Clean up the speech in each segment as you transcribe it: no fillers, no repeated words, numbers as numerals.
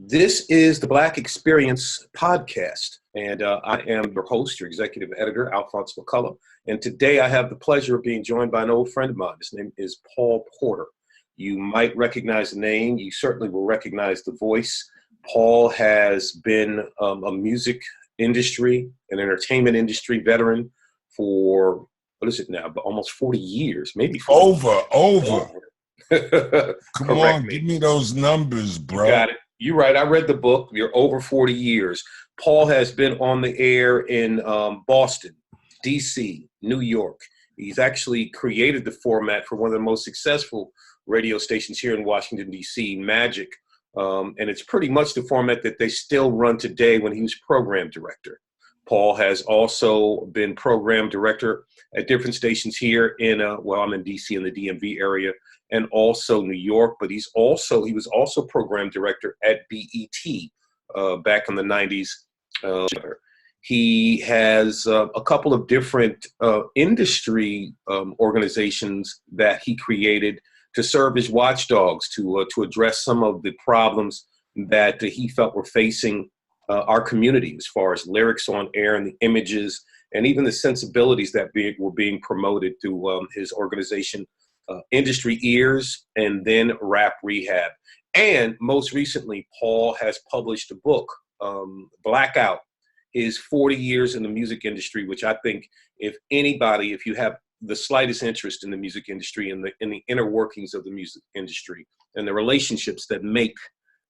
This is the Black Experience podcast, and I am your host, your executive editor, Alphonse Mccullough. And today I have the pleasure of being joined by an old friend of mine. His name is Paul Porter. You might recognize the name. You certainly will recognize the voice. Paul has been a music industry, an entertainment industry veteran for, what is it now, almost 40 years, maybe 40 Over. Come on, me. give me those numbers, bro. You got it. You're right. I read the book. You're over 40 years. Paul has been on the air in Boston, D.C., New York. He's actually created the format for one of the most successful radio stations here in Washington, D.C., Magic. And it's pretty much the format that they still run today when he was program director. Paul has also been program director at different stations here in, I'm in D.C. in the DMV area, and also New York, but he was also program director at BET back in the 90s. He has a couple of different industry organizations that he created to serve as watchdogs to address some of the problems that he felt were facing our community as far as lyrics on air and the images and even the sensibilities that were being promoted through his organization, Industry Ears, and then Rap Rehab. And most recently, Paul has published a book, Blackout, his 40 years in the music industry, which I think if you have the slightest interest in the music industry and in the inner workings of the music industry and the relationships that make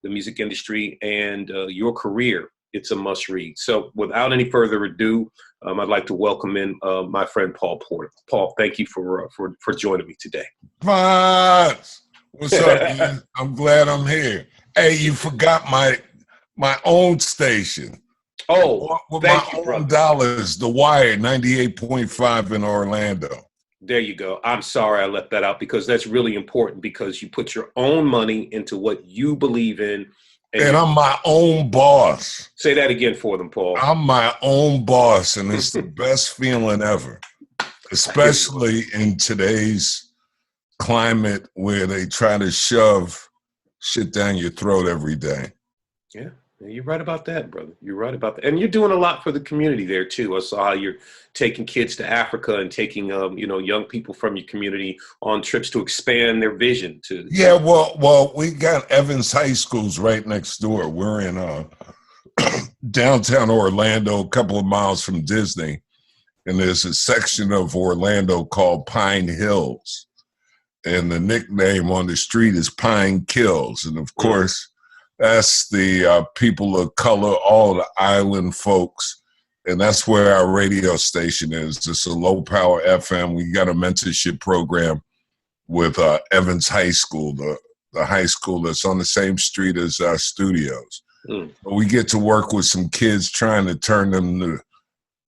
the music industry and your career, it's a must read. So without any further ado, I'd like to welcome in my friend Paul Porter. Paul, thank you for joining me today. Alphonse, what's up, man? I'm glad I'm here. Hey, you forgot my own station. Oh, with thank my you, own brother. dollars, The Wire, 98.5 in Orlando. There you go. I'm sorry I left that out because that's really important because you put your own money into what you believe in. And I'm my own boss. Say that again for them, Paul. I'm my own boss, and it's the best feeling ever, especially in today's climate where they try to shove shit down your throat every day. Yeah, you're right about that, brother. You're right about that. And you're doing a lot for the community there, too. I saw how you're taking kids to Africa and taking, young people from your community on trips to expand their vision. Yeah, well, we got Evans High Schools right next door. We're in downtown Orlando, a couple of miles from Disney. And there's a section of Orlando called Pine Hills. And the nickname on the street is Pine Kills. And of course, that's the people of color, all the island folks. And that's where our radio station is. It's a low power FM. We got a mentorship program with Evans High School, the high school that's on the same street as our studios. We get to work with some kids trying to turn them to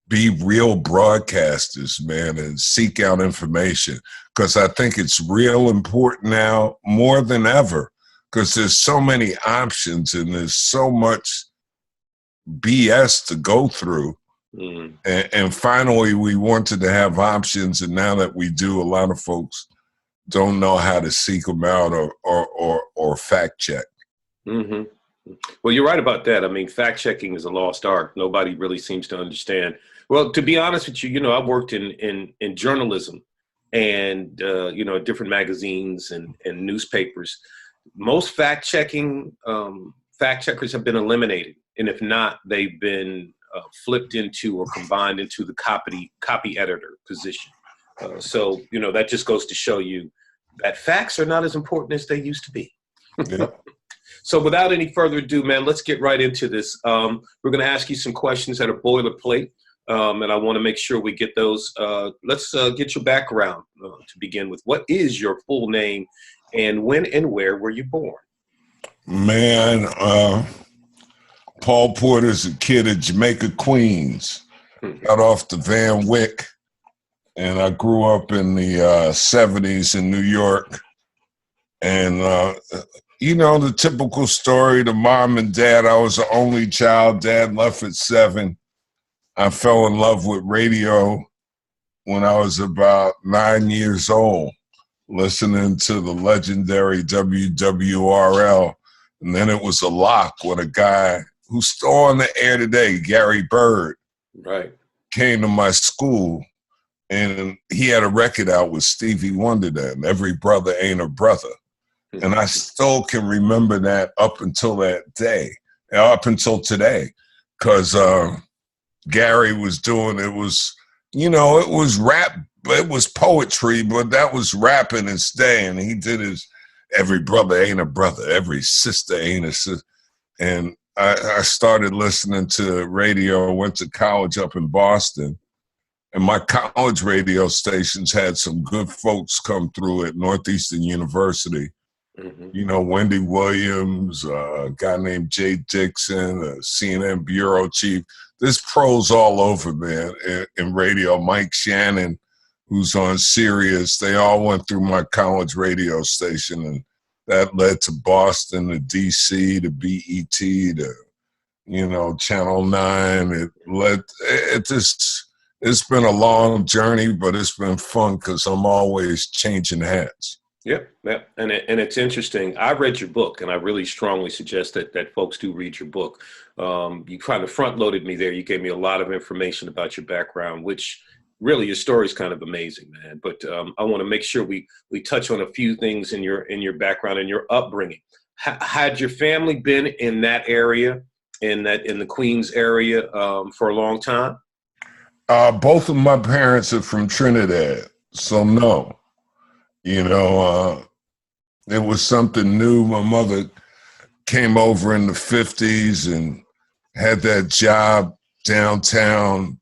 be real broadcasters, man, and seek out information. Because I think it's real important now more than ever. Because there's so many options and there's so much BS to go through. And finally, we wanted to have options. And now that we do, a lot of folks don't know how to seek them out or fact check. Mm-hmm. Well, you're right about that. I mean, fact checking is a lost art. Nobody really seems to understand. Well, to be honest with you, I worked in journalism and, different magazines and newspapers. Most fact checkers have been eliminated. And if not, they've been flipped into or combined into the copy editor position. So that just goes to show you that facts are not as important as they used to be. Yeah. So without any further ado, man, let's get right into this. We're going to ask you some questions that are boilerplate, and I want to make sure we get those. Let's get your background to begin with. What is your full name, and when and where were you born? Man, Paul Porter's a kid of Jamaica, Queens. Got off the Van Wyck, and I grew up in the 70s in New York. And, the typical story, the mom and dad, I was the only child. Dad left at 7. I fell in love with radio when I was about 9 years old, listening to the legendary WWRL And then it was a lock with a guy who's still on the air today, Gary Bird, Right. came to my school, and he had a record out with Stevie Wonder then, Every Brother Ain't a Brother. And I still can remember that up until that day, up until today, because Gary was doing, it was, you know, it was rap, it was poetry, but that was rap in its day. And he did his Every Brother Ain't a Brother, Every Sister Ain't a Sister. And I started listening to radio, went to college up in Boston. And my college radio stations had some good folks come through at Northeastern University. Mm-hmm. You know, Wendy Williams, a guy named Jay Dixon, a CNN bureau chief. There's pros all over, man, in radio. Mike Shannon, who's on Sirius, they all went through my college radio station, and that led to Boston, to DC, to BET, to, you know, Channel 9. It's been a long journey, but it's been fun because I'm always changing hats. Yeah, and it's interesting. I read your book, and I really strongly suggest that folks do read your book. You kind of front-loaded me there. You gave me a lot of information about your background, which really your story is kind of amazing, man. But I want to make sure we touch on a few things in your background and your upbringing. Had your family been in that area, in the Queens area, for a long time? Both of my parents are from Trinidad, so no. You know, it was something new. My mother came over in the 50s and had that job downtown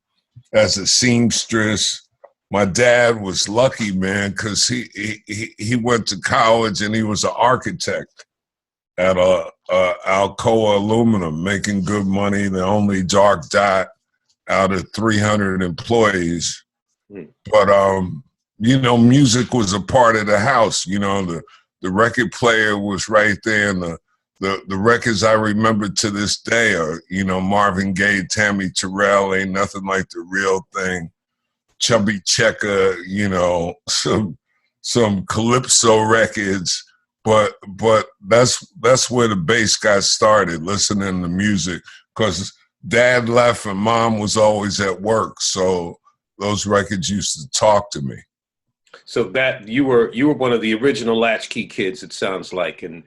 as a seamstress. My dad was lucky, man, because he went to college and he was an architect at Alcoa Aluminum, making good money, the only dark dot out of 300 employees. But you know, music was a part of the house. You know, the record player was right there, and the records I remember to this day are, you know, Marvin Gaye, Tammy Terrell, Ain't Nothing Like the Real Thing, Chubby Checker, you know, some calypso records. But that's where the bass got started, listening to music, because Dad left and Mom was always at work, so those records used to talk to me. So that you were one of the original latchkey kids, it sounds like, and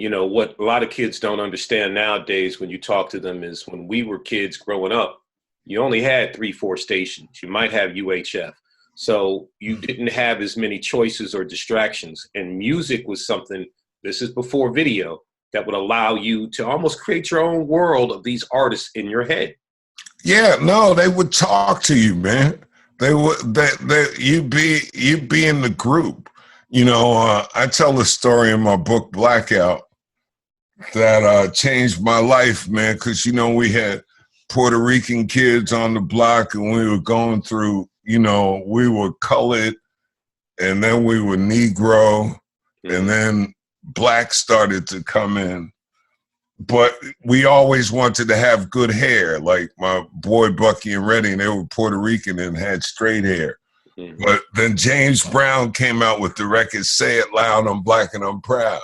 you know what a lot of kids don't understand nowadays when you talk to them is when we were kids growing up, you only had 3-4 stations. You might have UHF, so you didn't have as many choices or distractions. And music was something. This is before video, that would allow you to almost create your own world of these artists in your head. Yeah, no, they would talk to you, man. They would. You'd be in the group. You know, I tell a story in my book Blackout that changed my life, man. Because you know we had Puerto Rican kids on the block, and we were going through. You know, we were colored, and then we were Negro, and then Black started to come in. But we always wanted to have good hair. Like my boy Bucky and Reddy, they were Puerto Rican and had straight hair. Mm-hmm. But then James Brown came out with the record, Say It Loud, I'm Black and I'm Proud.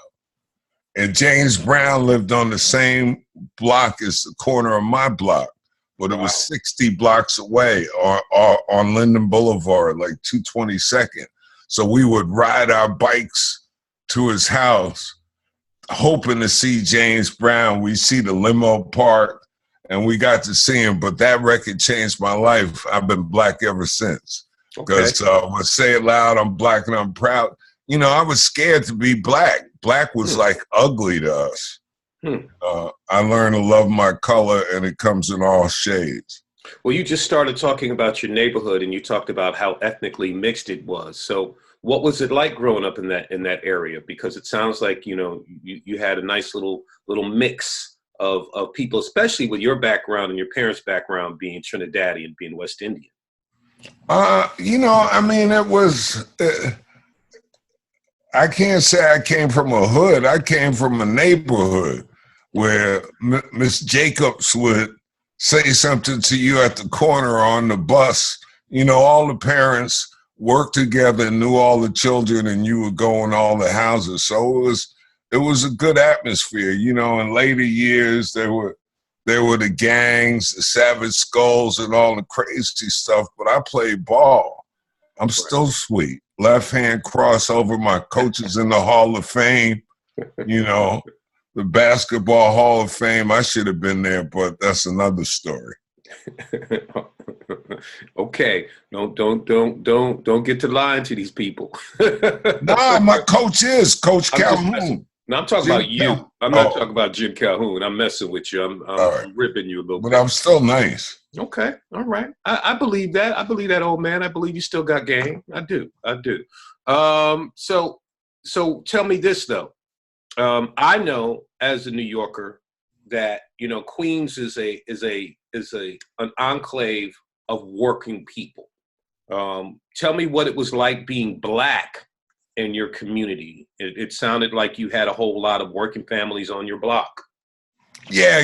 And James Brown lived on the same block as the corner of my block, but it was 60 blocks away on Linden Boulevard, like 222nd. So we would ride our bikes to his house, hoping to see James Brown. We see the limo park, and we got to see him. But that record changed my life. I've been Black ever since. Because when Say It Loud, I'm Black and I'm Proud. You know, I was scared to be Black. Black was like ugly to us. I learned to love my color, and it comes in all shades. Well, you just started talking about your neighborhood, and you talked about how ethnically mixed it was. So what was it like growing up in that area? Because it sounds like, you know, you had a nice little mix of people, especially with your background and your parents' background being Trinidadian, being West Indian. You know, I mean, it was, I can't say I came from a hood. I came from a neighborhood where Miss Jacobs would say something to you at the corner or on the bus. You know, all the parents worked together and knew all the children, and you would go in all the houses. So it was a good atmosphere. You know, in later years, there were the gangs, the Savage Skulls, and all the crazy stuff. But I played ball. I'm still sweet. Left hand crossover. My coach is in the Hall of Fame. You know, the Basketball Hall of Fame. I should have been there, but that's another story. Okay, don't get to lying to these people. Nah, my coach is Coach Calhoun. No, I'm talking about you. I'm not talking about Jim Calhoun. I'm messing with you. I'm ripping you a little bit. But I'm still nice. Okay, all right. I believe that. I believe that, old man. I believe you still got game. I do. So tell me this though. I know as a New Yorker that Queens is an enclave of working people. Tell me what it was like being Black in your community. It sounded like you had a whole lot of working families on your block. Yeah,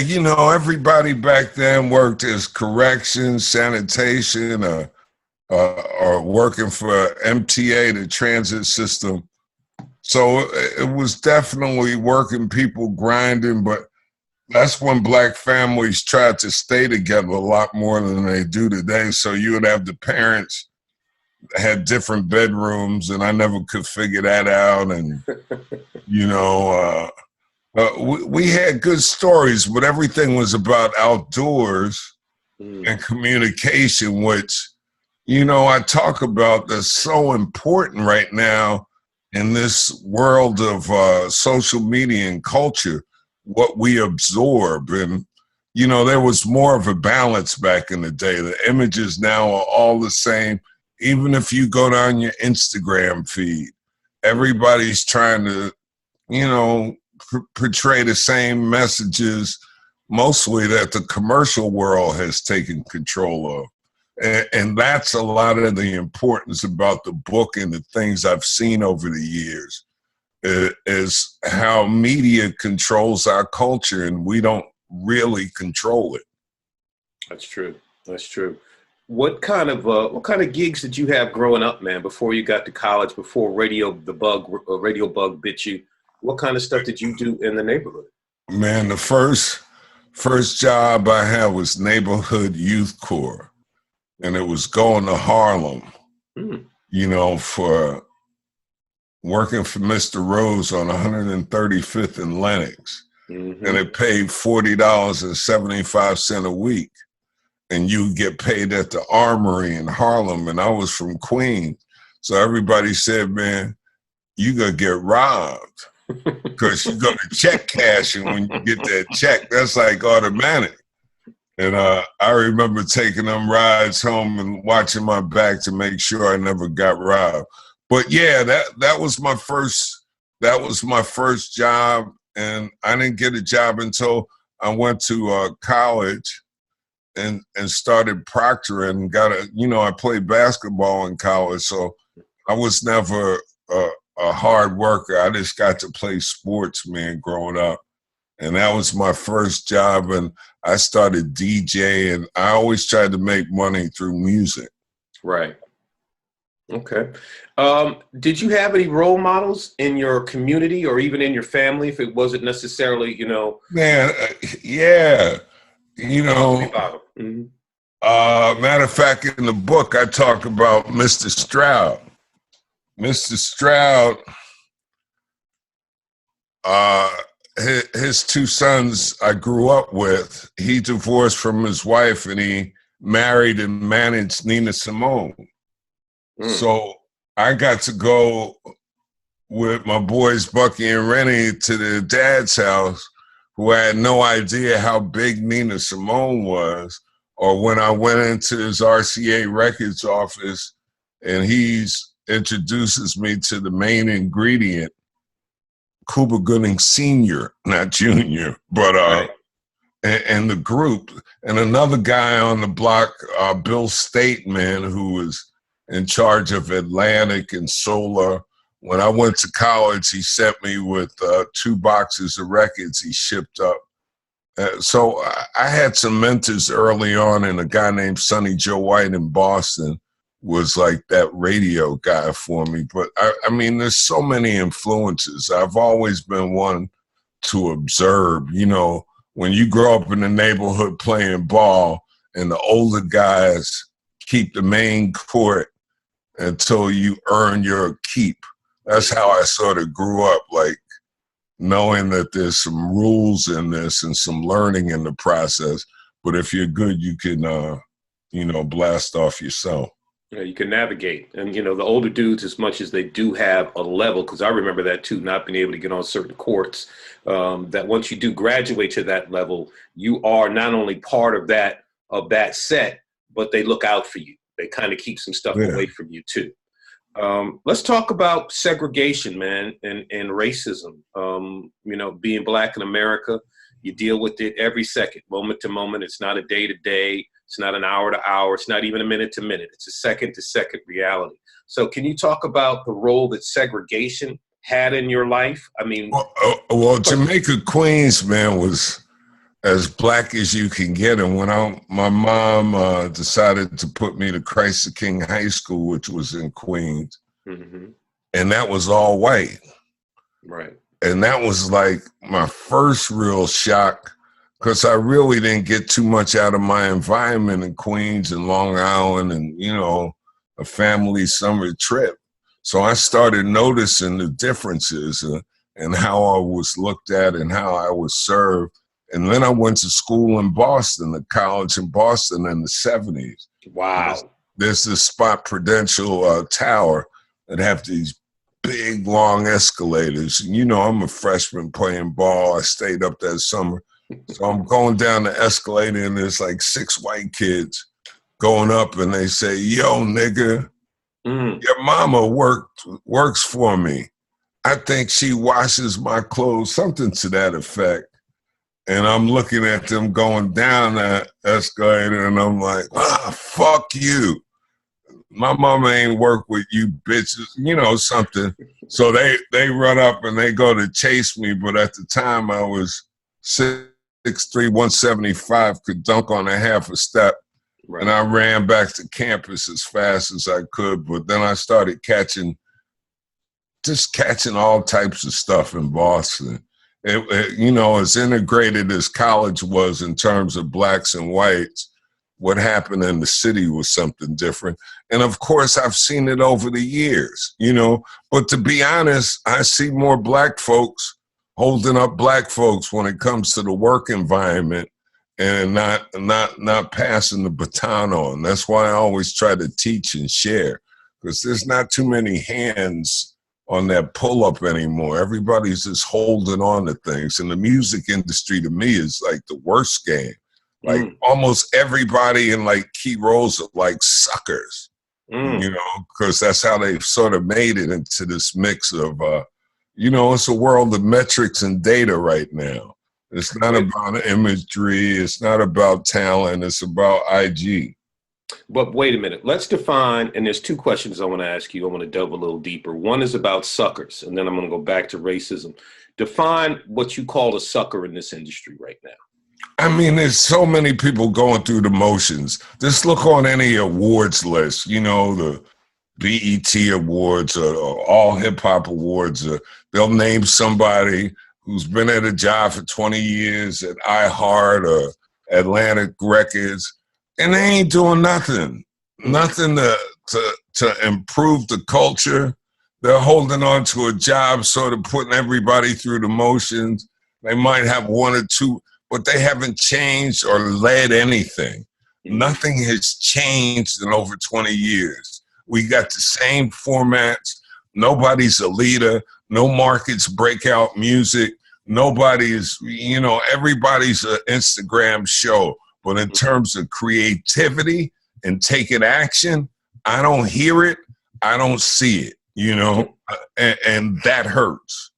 everybody back then worked as corrections, sanitation, or working for MTA, the transit system. So it was definitely working people grinding, but that's when Black families tried to stay together a lot more than they do today. So you would have the parents had different bedrooms, and I never could figure that out. And, we had good stories, but everything was about outdoors and communication, which, I talk about that's so important right now in this world of social media and culture, what we absorb. And, there was more of a balance back in the day. The images now are all the same. Even if you go down your Instagram feed, everybody's trying to, portray the same messages, mostly that the commercial world has taken control of. And that's a lot of the importance about the book and the things I've seen over the years, is how media controls our culture and we don't really control it. That's true. What kind of gigs did you have growing up, man, before you got to college, before radio bug bit you? What kind of stuff did you do in the neighborhood? Man, the first job I had was neighborhood youth corps, and it was going to Harlem, for working for Mr. Rose on 135th and Lenox. And it paid $40.75 a week. And you get paid at the Armory in Harlem, and I was from Queens. So everybody said, man, you gonna get robbed because you go to check cash, and when you get that check, that's like automatic. And I remember taking them rides home and watching my back to make sure I never got robbed. But yeah, that was my first job, and I didn't get a job until I went to college and started proctoring. I played basketball in college, so I was never a hard worker. I just got to play sports, man, growing up. And that was my first job, and I started DJing. I always tried to make money through music. Right. Okay. Did you have any role models in your community or even in your family, if it wasn't necessarily, Man, yeah. Matter of fact, in the book, I talk about Mr. Stroud. Mr. Stroud, his two sons I grew up with, he divorced from his wife and he married and managed Nina Simone. So I got to go with my boys, Bucky and Rennie, to their dad's house, who had no idea how big Nina Simone was. Or when I went into his RCA Records office and he introduces me to the main ingredient, Cuba Gooding Sr., not Jr., but right. and the group. And another guy on the block, Bill Stateman, who was in charge of Atlantic and Solar. When I went to college, he sent me with 2 boxes of records he shipped up. So I had some mentors early on, and a guy named Sonny Joe White in Boston, was like that radio guy for me. But I mean, there's so many influences. I've always been one to observe. You know, when you grow up in the neighborhood playing ball and the older guys keep the main court until you earn your keep. That's how I sort of grew up, like knowing that there's some rules in this and some learning in the process. But if you're good, you can, you know, blast off yourself. Yeah, you can navigate. And, you know, the older dudes, as much as they do have a level, because I remember that too, not being able to get on certain courts, that once you do graduate to that level, you are not only part of that set, but they look out for you. They kind of keep some stuff away from you too. Let's talk about segregation, man, and racism. You know, being Black in America, you deal with it every second, moment to moment. It's not a day to day. It's not an hour to hour. It's not even a minute to minute. It's a second to second reality. So can you talk about the role that segregation had in your life? I mean, well, Jamaica, Queens, man, was as Black as you can get. And when my mom decided to put me to Christ the King High School, which was in Queens, and that was all white. Right. And that was like my first real shock, because I really didn't get too much out of my environment in Queens and Long Island and, you know, a family summer trip. So I started noticing the differences and how I was looked at and how I was served. And then I went to school in Boston, a college in Boston in the 70s. Wow. There's this spot, Prudential Tower, that have these big, long escalators. And, you know, I'm a freshman playing ball. I stayed up that summer. So I'm going down the escalator, and there's like 6 white kids going up, and they say, "Yo, nigga, your mama works for me. I think she washes my clothes," something to that effect. And I'm looking at them going down that escalator, and I'm like, fuck you. My mama ain't work with you bitches, you know, something. So they run up and they go to chase me, but at the time I was 6'3", 175, could dunk on a half a step. Right. And I ran back to campus as fast as I could, but then I started catching all types of stuff in Boston. You know, as integrated as college was in terms of Blacks and whites, what happened in the city was something different. And of course, I've seen it over the years, you know, but to be honest, I see more Black folks holding up Black folks when it comes to the work environment and not passing the baton on. That's why I always try to teach and share, because there's not too many hands on that pull-up anymore. Everybody's just holding on to things. And the music industry, to me, is like the worst game. Like almost everybody in like key roles are like suckers, you know, because that's how they've sort of made it into this mix of, you know, it's a world of metrics and data right now. It's not about imagery. It's not about talent. It's about IG. But wait a minute. Let's define, and there's 2 questions I want to ask you. I want to delve a little deeper. One is about suckers, and then I'm going to go back to racism. Define what you call a sucker in this industry right now. I mean, there's so many people going through the motions. Just look on any awards list, you know, the BET Awards or All Hip Hop Awards. They'll name somebody who's been at a job for 20 years at iHeart or Atlantic Records, and they ain't doing nothing to improve the culture. They're holding on to a job, sort of putting everybody through the motions. They might have 1 or 2, but they haven't changed or led anything. Nothing has changed in over 20 years. We got the same formats. Nobody's a leader. No markets break out music. Nobody's, you know, everybody's an Instagram show. But in terms of creativity and taking action, I don't hear it. I don't see it, you know, and that hurts.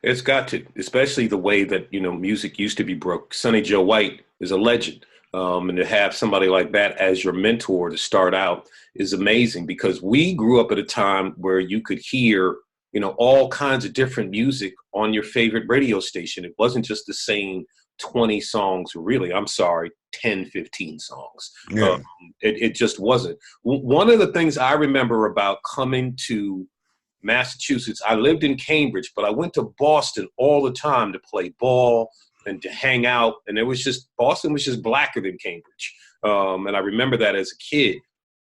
It's got to, especially the way that, you know, music used to be broke. Sonny Joe White is a legend. And to have somebody like that as your mentor to start out is amazing, because we grew up at a time where you could hear, you know, all kinds of different music on your favorite radio station. It wasn't just the same 20 songs, really, I'm sorry, 10, 15 songs. Yeah. It just wasn't. One of the things I remember about coming to Massachusetts, I lived in Cambridge, but I went to Boston all the time to play ball and to hang out. And it was just, Boston was just blacker than Cambridge. And I remember that as a kid.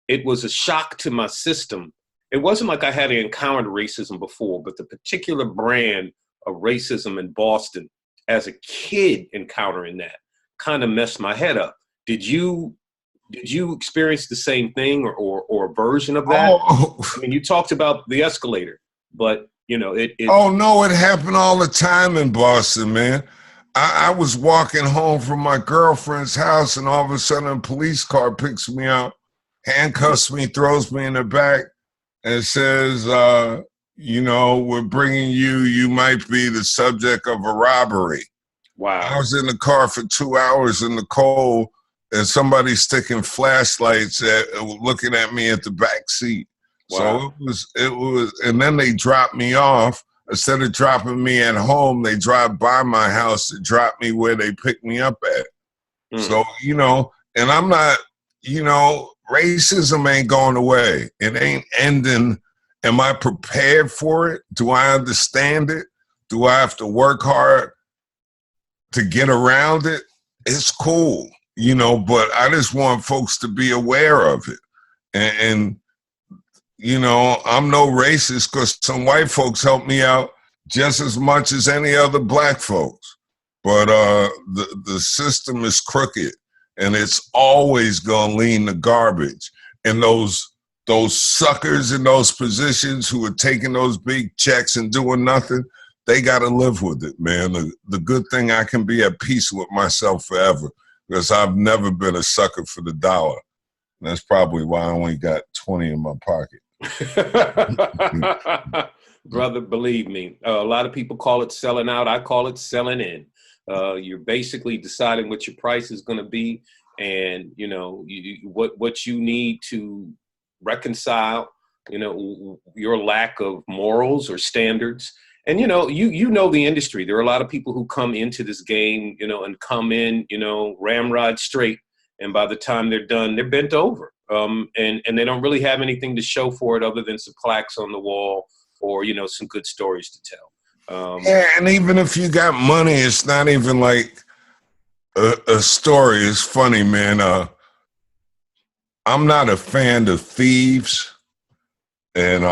It was a shock to my system. It wasn't like I had encountered racism before, but the particular brand of racism in Boston as a kid encountering that kind of messed my head up. Did you experience the same thing or a version of that? Oh. I mean, you talked about the escalator, but you know, Oh no, it happened all the time in Boston, man. I was walking home from my girlfriend's house, and all of a sudden a police car picks me up, handcuffs me, throws me in the back, and says, we're bringing you, you might be the subject of a robbery. Wow. I was in the car for 2 hours in the cold, and somebody sticking flashlights looking at me at the back seat. Wow. So it was, and then they dropped me off. Instead of dropping me at home, they drive by my house to drop me where they picked me up at. So, and I'm not, racism ain't going away. It ain't ending. Am I prepared for it? Do I understand it? Do I have to work hard to get around it? It's cool, but I just want folks to be aware of it. And I'm no racist because some white folks help me out just as much as any other black folks. But the system is crooked, and it's always gonna lean to garbage. And those suckers in those positions who are taking those big checks and doing nothing, they gotta live with it, man. The good thing, I can be at peace with myself forever because I've never been a sucker for the dollar. And that's probably why I only got 20 in my pocket. Brother, believe me, a lot of people call it selling out. I call it selling in. You're basically deciding what your price is going to be, and what you need to reconcile your lack of morals or standards. And you know the industry. There are a lot of people who come into this game and come in ramrod straight, and by the time they're done, they're bent over. And they don't really have anything to show for it other than some plaques on the wall or, some good stories to tell. Yeah, and even if you got money, it's not even like a story. It's funny, man. I'm not a fan of thieves. And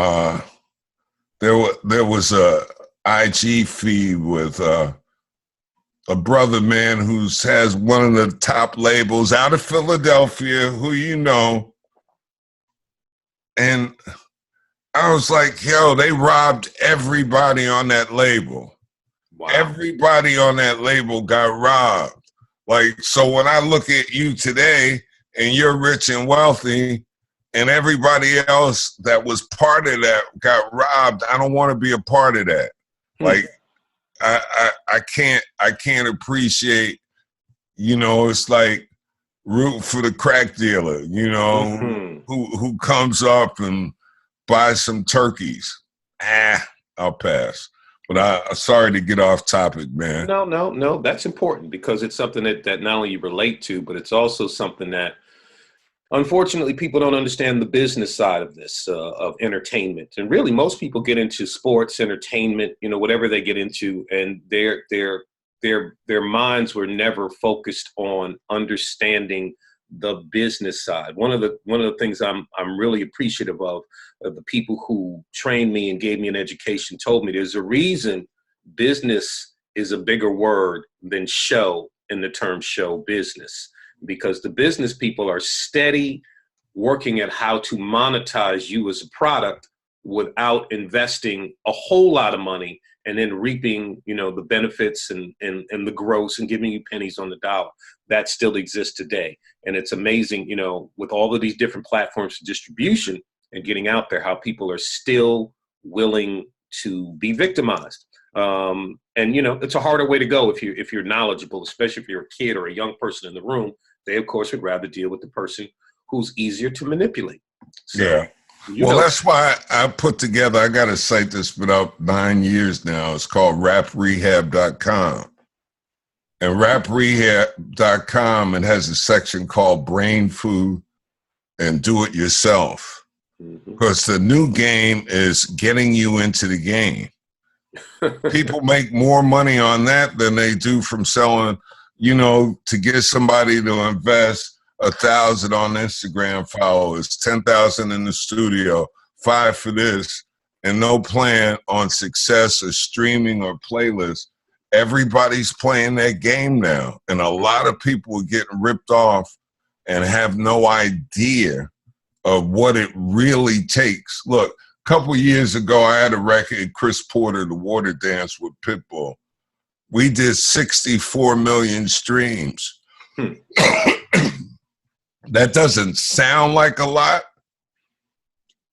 there was a IG feed with a brother, man, who has one of the top labels out of Philadelphia, who and I was like, yo, they robbed everybody on that label. Wow. Everybody on that label got robbed. Like, so when I look at you today and you're rich and wealthy and everybody else that was part of that got robbed, I don't want to be a part of that. Like, I can't appreciate, it's like root for the crack dealer, who comes up and buys some turkeys. I'll pass. But I'm sorry to get off topic, man. No, that's important because it's something that not only you relate to, but it's also something that unfortunately people don't understand the business side of this, of entertainment. And really most people get into sports, entertainment, whatever they get into, and their minds were never focused on understanding the business side. One of the things I'm really appreciative of the people who trained me and gave me an education told me there's a reason business is a bigger word than show in the term show business, because the business people are steady working at how to monetize you as a product without investing a whole lot of money and then reaping, the benefits and the gross and giving you pennies on the dollar. That still exists today. And it's amazing, with all of these different platforms for distribution and getting out there, how people are still willing to be victimized. And, it's a harder way to go if you're knowledgeable, especially if you're a kid or a young person in the room. They, of course, would rather deal with the person who's easier to manipulate. So, yeah. Well, that's why I put together, I got a site that's been up 9 years now. It's called raprehab.com. And raprehab.com, it has a section called Brain Food and Do It Yourself. Because the new game is getting you into the game. People make more money on that than they do from selling, you know, to get somebody to invest 1,000 on Instagram followers, 10,000 in the studio, 5 for this, and no plan on success or streaming or playlist. Everybody's playing that game now. And a lot of people are getting ripped off and have no idea of what it really takes. Look, a couple years ago, I had a record, Chris Porter, The Water Dance with Pitbull. We did 64 million streams. That doesn't sound like a lot,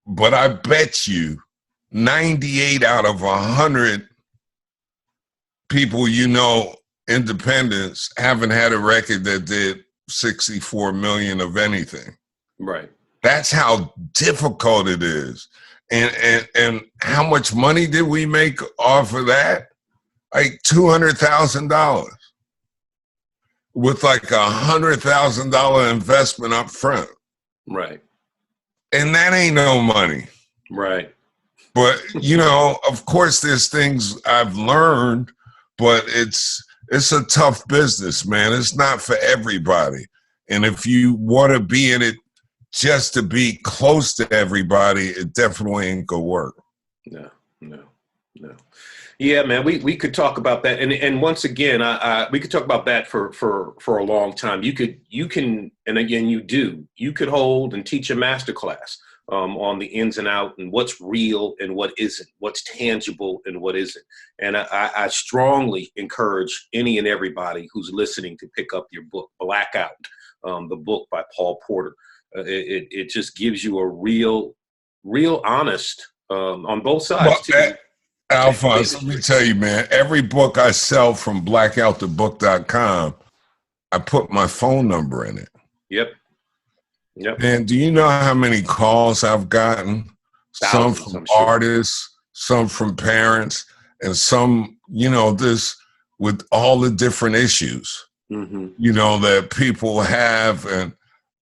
but I bet you 98 out of 100 people, you know, independents, haven't had a record that did 64 million of anything. Right. That's how difficult it is. And how much money did we make off of that? Like $200,000 with like $100,000 investment up front. Right. And that ain't no money. Right. But, you know, of course there's things I've learned, but it's a tough business, man. It's not for everybody. And if you want to be in it just to be close to everybody, it definitely ain't gonna work. No. Yeah, man, we could talk about that, and once again, we could talk about that for a long time. You can, and again, you could hold and teach a master class on the ins and out and what's real and what isn't, what's tangible and what isn't. And I strongly encourage any and everybody who's listening to pick up your book, Blackout, the book by Paul Porter. It just gives you a real honest on both sides. Well, Alphonse, let me tell you, man, every book I sell from blackoutthebook.com, I put my phone number in it. Yep. And do you know how many calls I've gotten? Thousands, some from artists, some from parents, and some, you know, this with all the different issues, you know, that people have, and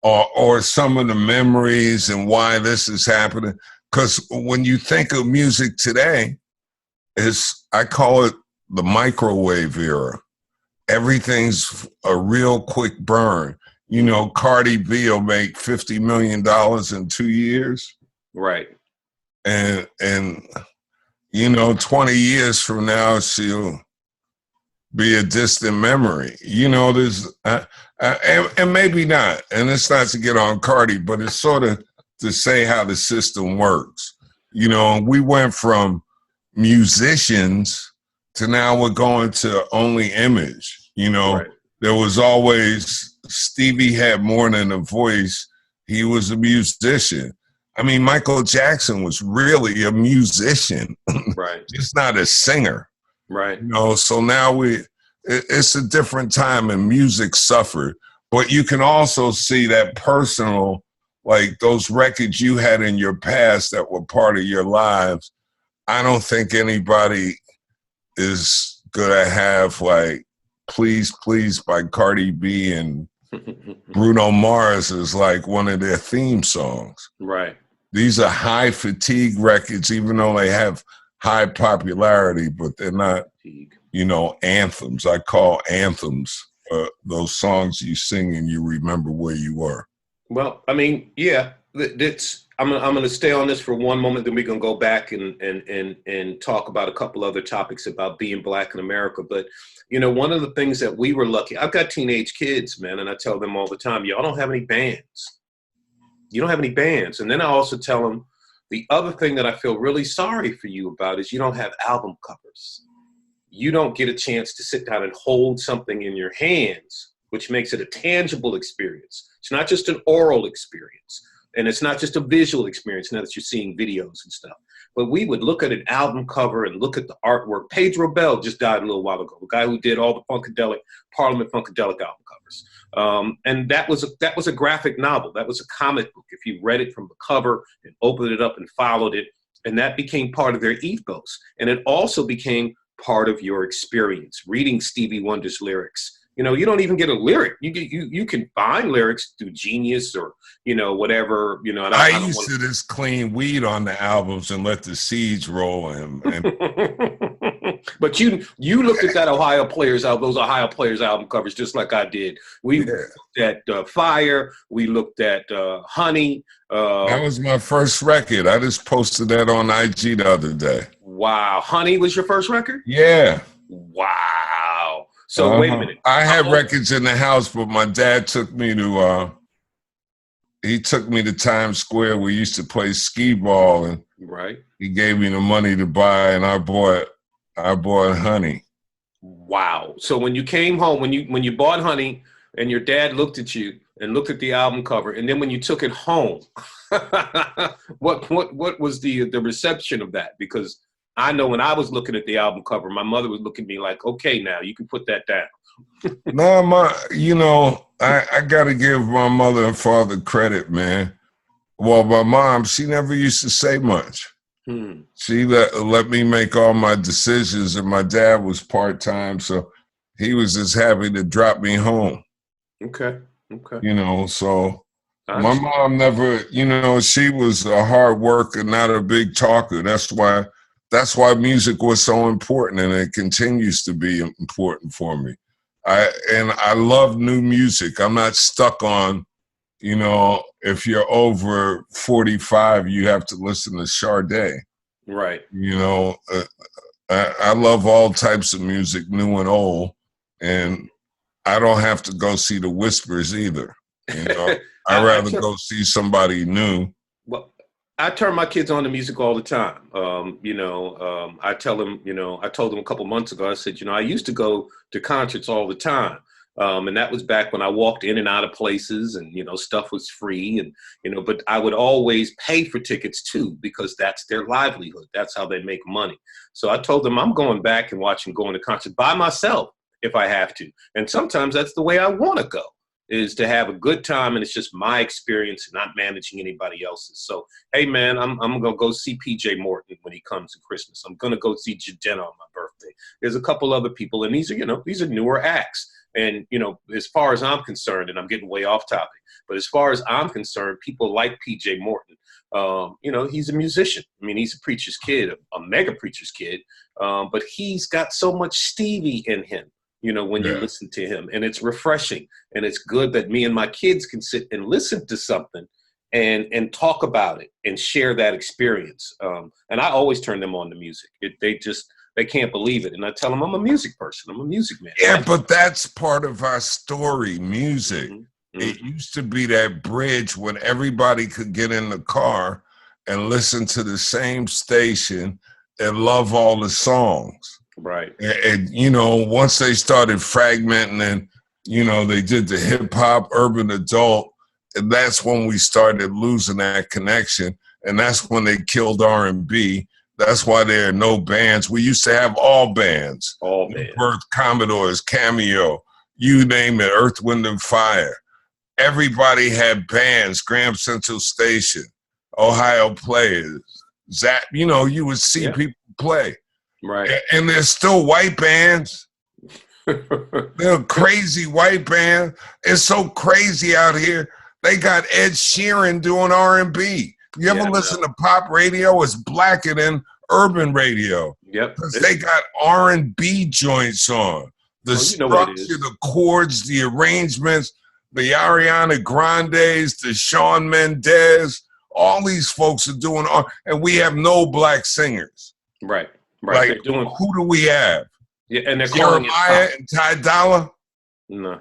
or some of the memories and why this is happening. Because when you think of music today, I call it the microwave era. Everything's a real quick burn. You know, Cardi B will make $50 million in 2 years. Right. And you know, 20 years from now, she'll be a distant memory. You know, there's, and maybe not. And it's not to get on Cardi, but it's sort of to say how the system works. You know, we went from musicians to now we're going to only image. You know, There was always, Stevie had more than a voice. He was a musician. I mean, Michael Jackson was really a musician. Right. Just not a singer. Right. You know, so now it's a different time and music suffered. But you can also see that personal, like those records you had in your past that were part of your lives. I don't think anybody is gonna have like Please Please by Cardi B and Bruno Mars is like one of their theme songs. Right. These are high fatigue records, even though they have high popularity, but they're not, you know, anthems. I call anthems those songs you sing and you remember where you were. Well, I mean, yeah, I'm going to stay on this for one moment, then we're going to go back and talk about a couple other topics about being Black in America. But, you know, one of the things that we were lucky, I've got teenage kids, man, and I tell them all the time, y'all don't have any bands. You don't have any bands. And then I also tell them the other thing that I feel really sorry for you about is you don't have album covers. You don't get a chance to sit down and hold something in your hands, which makes it a tangible experience. It's not just an oral experience. And it's not just a visual experience now that you're seeing videos and stuff. But we would look at an album cover and look at the artwork. Pedro Bell just died a little while ago, the guy who did all the Parliament Funkadelic album covers. And that was a graphic novel. That was a comic book. If you read it from the cover and opened it up and followed it, and that became part of their ethos. And it also became part of your experience, reading Stevie Wonder's lyrics You know, you don't even get a lyric. You can find lyrics through Genius or, you know, whatever, you know. And I I don't used want to just clean weed on the albums and let the seeds roll and But you looked at that Ohio Players album, those Ohio Players album covers, just like I did. We yeah. looked at Fire. We looked at Honey. That was my first record. I just posted that on IG the other day. Wow, Honey was your first record? Yeah. Wow. So wait a minute. I had records in the house, but my dad took me to he took me to Times Square. We used to play skee ball, and right. He gave me the money to buy, and I bought Honey. Wow. So when you came home, when you bought Honey, and your dad looked at you and looked at the album cover, and then when you took it home, what was the reception of that? Because I know when I was looking at the album cover, my mother was looking at me like, okay, now you can put that down. No, I got to give my mother and father credit, man. Well, my mom, she never used to say much. She let me make all my decisions, and my dad was part-time, so he was just happy to drop me home. Okay. You know, so my mom never, you know, she was a hard worker, not a big talker. That's why music was so important, and it continues to be important for me. I love new music. I'm not stuck on, you know, if you're over 45, you have to listen to Sade. Right. You know, I love all types of music, new and old, and I don't have to go see the Whispers either. You know, I'd rather go see somebody new. Well, I turn my kids on to music all the time. I tell them, you know, I told them a couple months ago, I said, you know, I used to go to concerts all the time. And that was back when I walked in and out of places and, you know, stuff was free and, you know, but I would always pay for tickets too, because that's their livelihood. That's how they make money. So I told them I'm going back and going to concerts by myself if I have to. And sometimes that's the way I want to go, is to have a good time. And it's just my experience and not managing anybody else's. So, hey man, I'm going to go see PJ Morton when he comes to Christmas. I'm going to go see Jadena on my birthday. There's a couple other people, and these are newer acts. And, you know, as far as I'm concerned, and I'm getting way off topic, but as far as I'm concerned, people like PJ Morton. You know, he's a musician. I mean, he's a preacher's kid, a mega preacher's kid, but he's got so much Stevie in him, you know, when you listen to him. And it's refreshing. And it's good that me and my kids can sit and listen to something and talk about it and share that experience. And I always turn them on to music. They can't believe it. And I tell them I'm a music person. I'm a music man. Yeah, but that's part of our story, music. Mm-hmm. It used to be that bridge when everybody could get in the car and listen to the same station and love all the songs. Right. And you know, once they started fragmenting and, you know, they did the hip hop, urban adult, and that's when we started losing that connection. And that's when they killed R&B. That's why there are no bands. We used to have all bands. All bands. Birth, Commodores, Cameo, you name it, Earth, Wind, and Fire. Everybody had bands, Graham Central Station, Ohio Players, Zap. You know, you would see people play. Right. And there's still white bands. They're crazy white bands. It's so crazy out here. They got Ed Sheeran doing R&B. You ever listen to pop radio? It's blacker than urban radio. Yep. Because they got R&B joints on. The structure, the chords, the arrangements, the Ariana Grandes, the Shawn Mendes, all these folks are doing and we have no black singers. Right. Right. Like, who do we have? Yeah, and they're Jeremiah and Ty Dolla? No.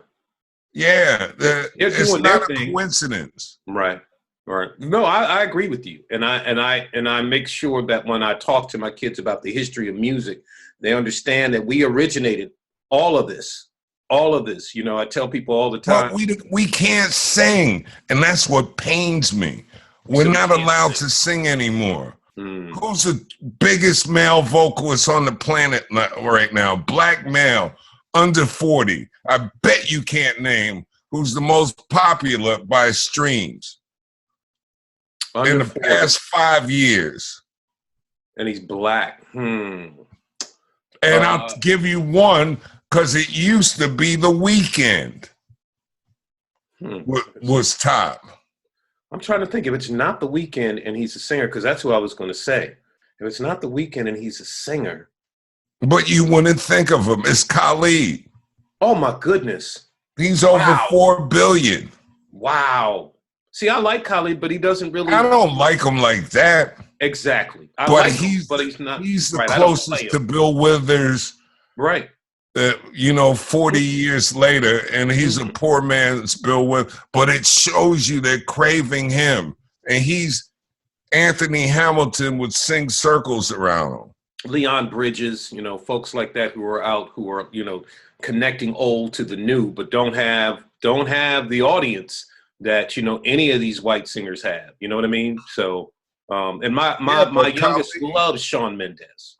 Yeah. It's not a coincidence. Right. Right. No, I agree with you. And I make sure that when I talk to my kids about the history of music, they understand that we originated all of this. You know, I tell people all the time. But we can't sing. And that's what pains me. We're not allowed to sing anymore. Who's the biggest male vocalist on the planet right now? Black male, under 40. I bet you can't name who's the most popular by streams. In the past 5 years. And he's black. And I'll give you one, because it used to be The Weeknd was top. I'm trying to think if it's not The Weeknd and he's a singer, because that's who I was going to say. If it's not The Weeknd and he's a singer. But you wouldn't think of him. It's Khalid. Oh, my goodness. He's over 4 billion. Wow. See, I like Khalid, but he doesn't really. I don't like him like that. Exactly. I but like he's him, but he's not. He's the right, closest to Bill Withers. Right. 40 years later, and he's a poor man's Bill Withers. But it shows you they're craving him. And Anthony Hamilton would sing circles around him. Leon Bridges, folks like that who are connecting old to the new, but don't have the audience that any of these white singers have. You know what I mean? So, and my youngest loves Shawn Mendes,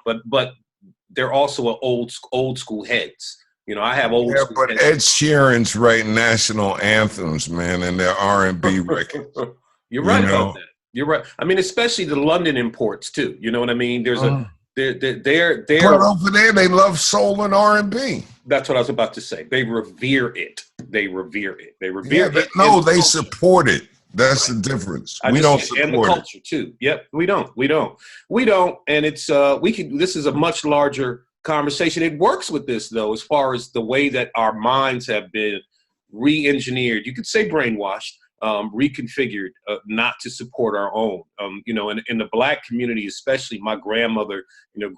but they're also old school heads. I have old school but heads. Ed Sheeran's writing national anthems, man, and their R&B records. You're right about that. You're right. I mean, especially the London imports too. You know what I mean? There's they're but over there they love soul and R&B. That's what I was about to say. They revere it. They revere it. No, they support it. That's the difference. We don't support it. And the culture too. Yep, we don't. And it's this is a much larger conversation. It works with this though, as far as the way that our minds have been re-engineered. You could say brainwashed. Reconfigured not to support our own. In the Black community, especially my grandmother,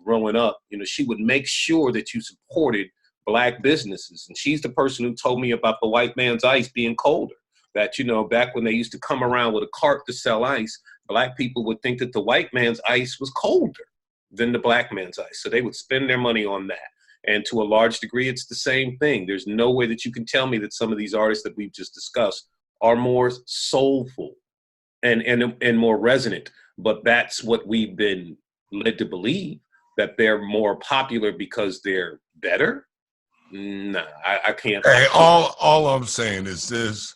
growing up, she would make sure that you supported Black businesses. And she's the person who told me about the white man's ice being colder. That, back when they used to come around with a cart to sell ice, Black people would think that the white man's ice was colder than the Black man's ice. So they would spend their money on that. And to a large degree, it's the same thing. There's no way that you can tell me that some of these artists that we've just discussed are more soulful and more resonant. But that's what we've been led to believe, that they're more popular because they're better. Nah, I can't. Hey, all I'm saying is this: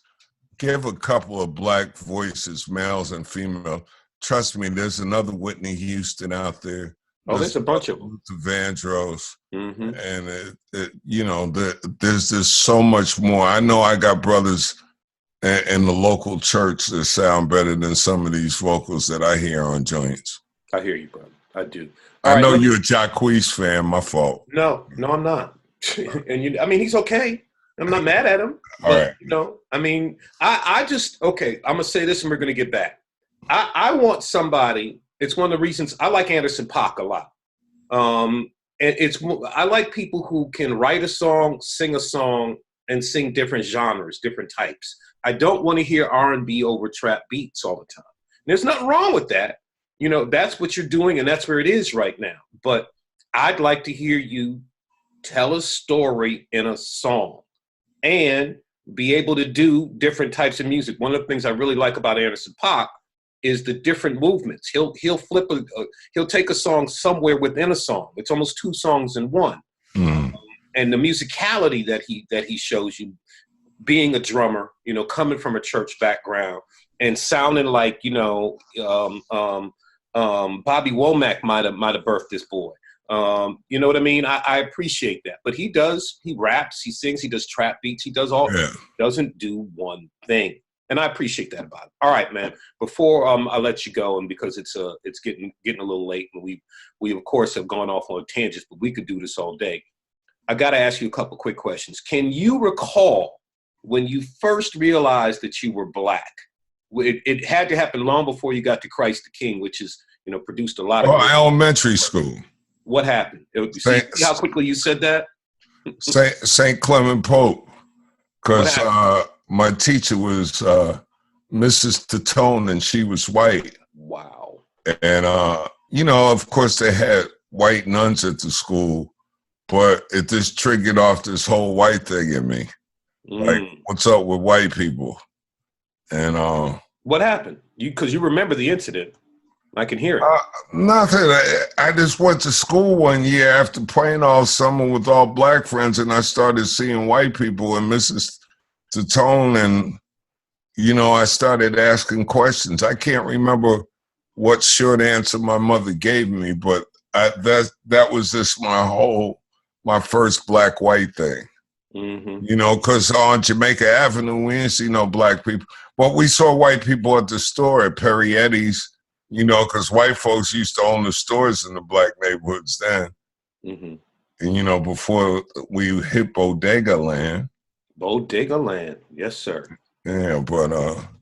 give a couple of Black voices, males and female. Trust me, there's another Whitney Houston out there. There's a bunch of them. Vandross, and there's just so much more. I know I got brothers in the local church that sound better than some of these vocals that I hear on joints. I hear you, brother. I do. I know you're a Jacquees fan. My fault. No, I'm not. And he's okay. I'm not mad at him. All right. I just okay. I'm gonna say this, and we're gonna get back. I want somebody. It's one of the reasons I like Anderson .Paak a lot. I like people who can write a song, sing a song, and sing different genres, different types. I don't want to hear R&B over trap beats all the time. There's nothing wrong with that. That's what you're doing, and that's where it is right now. But I'd like to hear you tell a story in a song and be able to do different types of music. One of the things I really like about Anderson .Paak is the different movements. He'll flip he'll take a song somewhere within a song. It's almost two songs in one. And the musicality that he shows you, being a drummer, coming from a church background and sounding like, Bobby Womack might have birthed this boy. You know what I mean? I appreciate that. But he raps, he sings, he does trap beats, he does all, doesn't do one thing. And I appreciate that about him. All right, man. Before I let you go, and because it's getting a little late, and we of course have gone off on tangents, but we could do this all day. I got to ask you a couple quick questions. Can you recall when you first realized that you were Black? It had to happen long before you got to Christ the King, which is, produced a lot of. Elementary school. What happened? See how quickly you said that? St. Clement Pope, because my teacher was Mrs. Tatone, and she was white. Wow. And of course they had white nuns at the school. But it just triggered off this whole white thing in me. Like, what's up with white people? And what happened? Because you remember the incident. I can hear it. Nothing. I just went to school one year after playing all summer with all Black friends, and I started seeing white people and Mrs. Tatone, and I started asking questions. I can't remember what short answer my mother gave me, but that was just my whole my first black-white thing. Mm-hmm. You know, because on Jamaica Avenue, we didn't see no black people. But we saw white people at the store at Perrietti's, you know, because white folks used to own the stores in the black neighborhoods then. Mm-hmm. And, you know, before we hit Bodega Land. Bodega Land. Yes, sir. Yeah, but,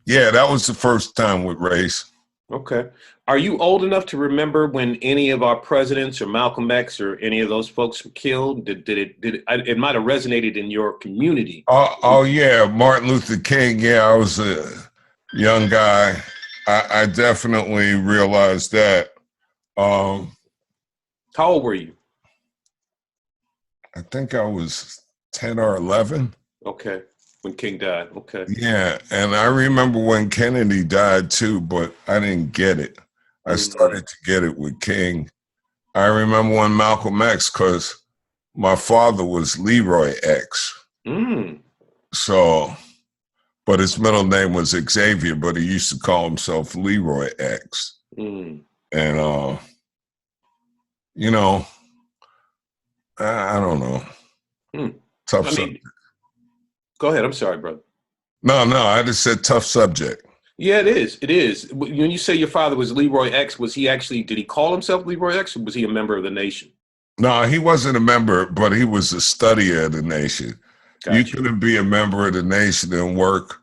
yeah, that was the first time with race. Okay. Are you old enough to remember when any of our presidents or Malcolm X or any of those folks were killed? It might have resonated in your community. Oh, yeah, Martin Luther King. Yeah, I was a young guy. I definitely realized that. How old were you? I think I was 10 or 11. Okay. When King died. Okay. Yeah, and I remember when Kennedy died too, but I didn't get it. I started to get it with King. I remember when Malcolm X, because my father was Leroy X. Mm. So, but his middle name was Xavier, but he used to call himself Leroy X. Mm. And, you know, I don't know. Mm. Tough I subject. mean, go ahead. I'm sorry, brother. No, I just said tough subject. Yeah, it is. It is. When you say your father was Leroy X, was he actually, did he call himself Leroy X, or was he a member of the nation? No, he wasn't a member, but he was a studier of the nation. Gotcha. You couldn't be a member of the nation and work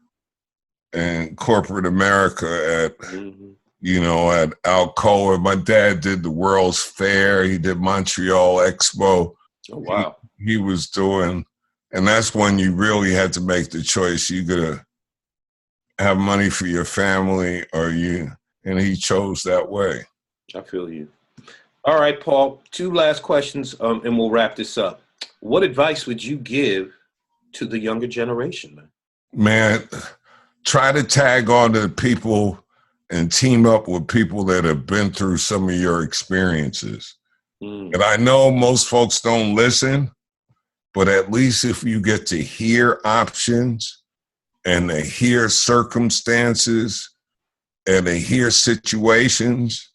in corporate America at, you know, at Alcoa. My dad did the World's Fair. He did Montreal Expo. Oh, wow. He was doing, and that's when you really had to make the choice. You could have money for your family and he chose that way. I feel you. All right, Paul, 2 last questions, and we'll wrap this up. What advice would you give to the younger generation, man? Man, try to tag on to people and team up with people that have been through some of your experiences. And I know most folks don't listen, but at least if you get to hear options and to hear circumstances and to hear situations,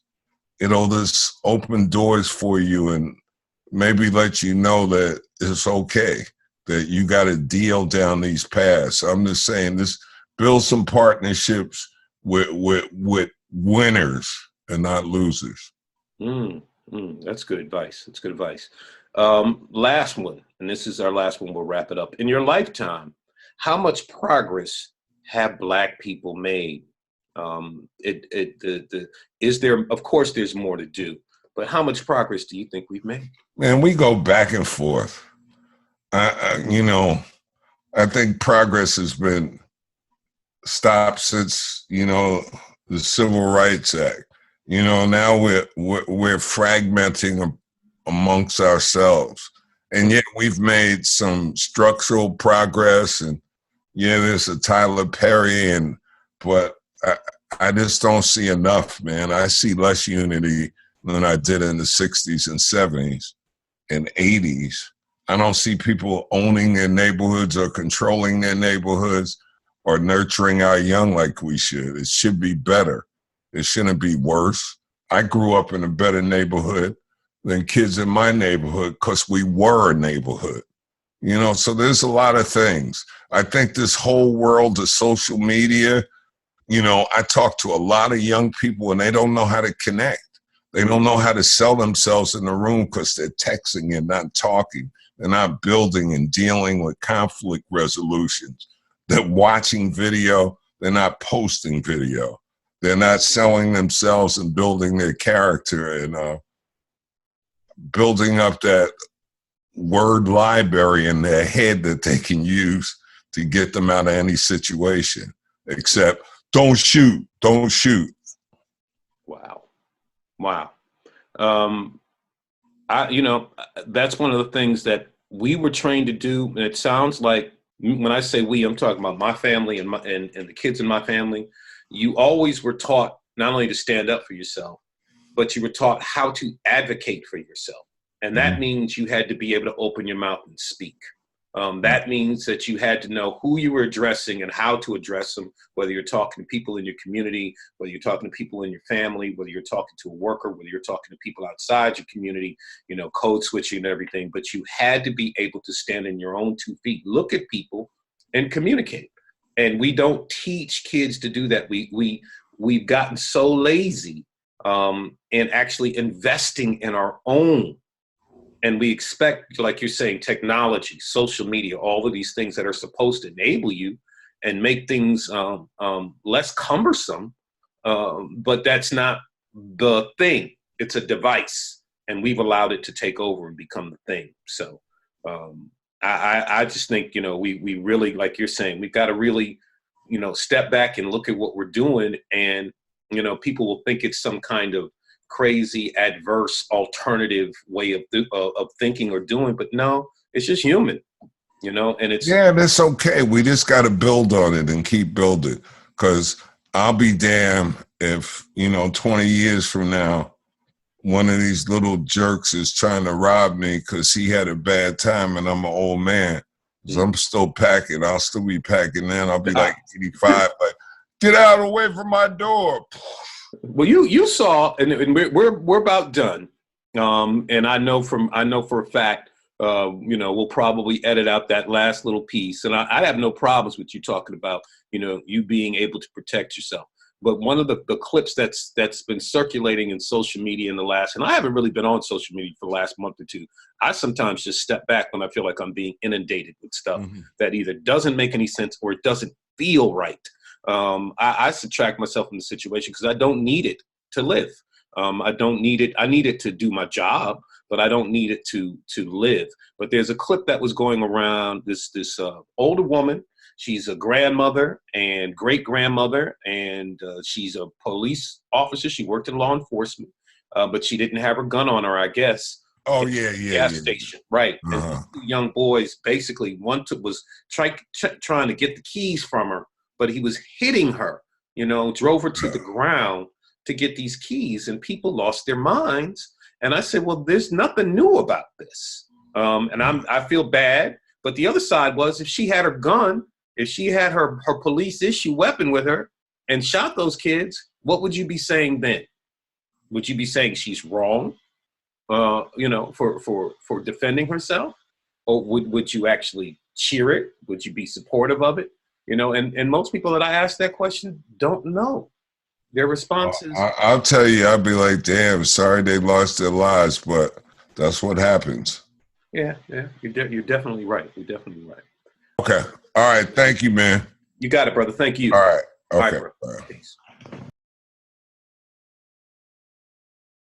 it'll just open doors for you and maybe let you know that it's okay, that you got to deal down these paths. I'm just saying, this build some partnerships with winners and not losers. That's good advice. That's good advice. Last one, and this is our last one. We'll wrap it up. In your lifetime, how much progress have Black people made? Is there? Of course, there's more to do, but how much progress do you think we've made? Man, we go back and forth. You know, I think progress has been stopped since, you know, the Civil Rights Act. You know, now we're fragmenting amongst ourselves, and yet we've made some structural progress. And yeah, there's a Tyler Perry, but I just don't see enough, man. I see less unity than I did in the 60s and 70s and 80s. I don't see people owning their neighborhoods or controlling their neighborhoods or nurturing our young like we should. It should be better. It shouldn't be worse. I grew up in a better neighborhood than kids in my neighborhood because we were a neighborhood. You know, so there's a lot of things. I think this whole world of social media, you know, I talk to a lot of young people and they don't know how to connect. They don't know how to sell themselves in the room because they're texting and not talking. They're not building and dealing with conflict resolutions. They're watching video. They're not posting video. They're not selling themselves and building their character and building up that word library in their head that they can use to get them out of any situation, except don't shoot, don't shoot. Wow. You know, that's one of the things that we were trained to do. And it sounds like, when I say we, I'm talking about my family and the kids in my family. You always were taught not only to stand up for yourself, but you were taught how to advocate for yourself. And that means you had to be able to open your mouth and speak. That means that you had to know who you were addressing and how to address them, whether you're talking to people in your community, whether you're talking to people in your family, whether you're talking to a worker, whether you're talking to people outside your community, code switching and everything. But you had to be able to stand in your own 2 feet, look at people and communicate. And we don't teach kids to do that. We've gotten so lazy in actually investing in our own. And we expect, like you're saying, technology, social media, all of these things that are supposed to enable you and make things less cumbersome. But that's not the thing. It's a device. And we've allowed it to take over and become the thing. So I just think, we really, like you're saying, we've got to really, step back and look at what we're doing. And, people will think it's some kind of crazy, adverse, alternative way of thinking or doing, but no, it's just human, and it's that's okay. We just got to build on it and keep building, because I'll be damned if 20 years from now one of these little jerks is trying to rob me because he had a bad time and I'm an old man. So I'm still packing. I'll still be packing then. I'll be like 85, like, get out of the way from my door. Well, you saw, and we're about done. And I know for a fact, we'll probably edit out that last little piece. And I have no problems with you talking about, you being able to protect yourself. But one of the clips that's been circulating in social media in the last, and I haven't really been on social media for the last month or two. I sometimes just step back when I feel like I'm being inundated with stuff that either doesn't make any sense or it doesn't feel right. I subtract myself from the situation because I don't need it to live. I don't need it. I need it to do my job, but I don't need it to live. But there's a clip that was going around, this older woman. She's a grandmother and great-grandmother, and she's a police officer. She worked in law enforcement, but she didn't have her gun on her, I guess. Oh, yeah. Gas station, right. And two young boys, basically, one was trying to get the keys from her, but he was hitting her, drove her to the ground to get these keys, and people lost their minds. And I said, well, there's nothing new about this. And I feel bad. But the other side was, if she had her gun, if she had her police issue weapon with her and shot those kids, what would you be saying then? Would you be saying she's wrong, for defending herself? Or would you actually cheer it? Would you be supportive of it? And most people that I ask that question don't know. Their responses. I'll tell you, I'll be like, damn, sorry they lost their lives, but that's what happens. Yeah. You're definitely right. You're definitely right. Okay. All right. Thank you, man. You got it, brother. Thank you. All right. Okay. All right, bro. Peace.